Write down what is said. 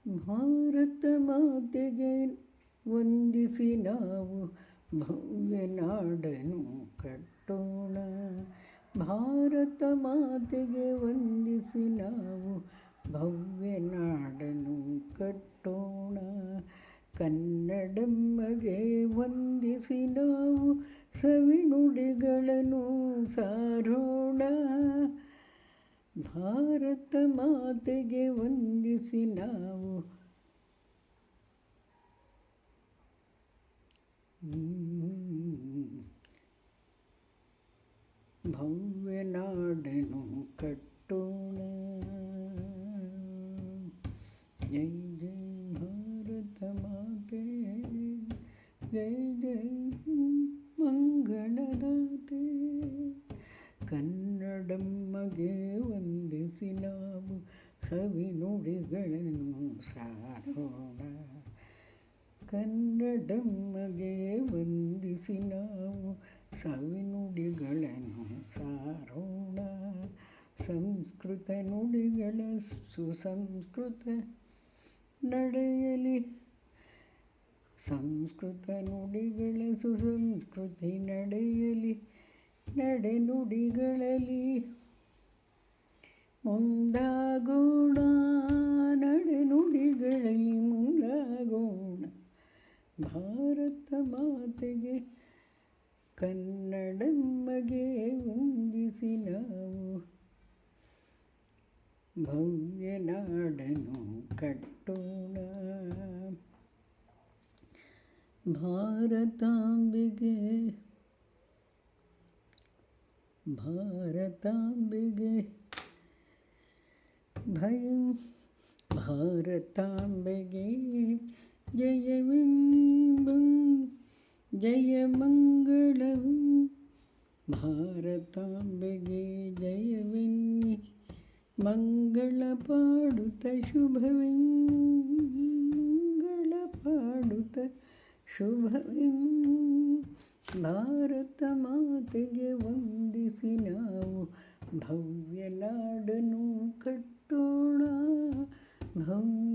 ಭಾರತ ಮಾತೆಗೆ ವಂದಿಸಿ ನಾವು ಭವ್ಯ ನಾಡನ್ನು ಕಟ್ಟೋಣ. ಭಾರತ ಮಾತೆಗೆ ವಂದಿಸಿ ನಾವು ಭವ್ಯ ನಾಡನ್ನು ಕಟ್ಟೋಣ. ಕನ್ನಡಮ್ಮಗೆ ವಂದಿಸಿ ನಾವು ಸವಿನುಡಿಗಳನ್ನು ಸಾರೋಣ. ಭಾರತ ಮಾತೆಗೆ ವಂದಿಸಿ ನಾವು ಭವ್ಯ ನಾಡನ್ನು ಕಟ್ಟೋಣ. ಜೈ ಜೈ ಭಾರತ ಮಾತೆ, ಜೈ ಜೈ ಮಂಗಳದಾತೆ. ಕನ್ನಡಮ್ಮಗೆ ವಂದಿಸಿ ನಾವು ಸವಿನುಡಿಗಳನ್ನು ಸಾರೋಣ. ಕನ್ನಡಮ್ಮಗೆ ವಂದಿಸಿ ನಾವು ಸವಿನುಡಿಗಳನ್ನು ಸಾರೋಣ. ಸಂಸ್ಕೃತ ನುಡಿಗಳ ಸುಸಂಸ್ಕೃತ ನಡೆಯಲಿ, ಸಂಸ್ಕೃತ ನುಡಿಗಳ ಸುಸಂಸ್ಕೃತಿ ನಡೆಯಲಿ. ನಡೆನುಡಿಗಳಲ್ಲಿ ಮುಂದಾಗೋಣ, ನಡೆನುಡಿಗಳಲ್ಲಿ ಮುಂದಾಗೋಣ. ಭಾರತ ಮಾತೆಗೆ ಕನ್ನಡಮ್ಮಗೆ ವಂದಿಸಿ ನಾವು ಭವ್ಯ ನಾಡನ್ನು ಕಟ್ಟೋಣ. ಭಾರತಾಂಬೆಗೆ ಭಾರತಾಂಬೆಗೆ ಭಾರತಾಂಬೆಗೆ ಜಯಮಂಗಳವು. ಭಾರತಾಂಬೆಗೆ ಜಯವೆನ್ನಿ ಮಂಗಳ ಪಾಡುತ್ತ ಶುಭವೆನ್ನಿ, ಮಂಗಳ ಪಾಡುತ್ತ ಶುಭವೆನ್ನಿ. ಭಾರತ ಮಾತೆಗೆ ವಂದಿಸಿ ನಾವು ಭವ್ಯ ನಾಡನ್ನು ಕಟ್ಟೋಣ. ಭವ್ಯ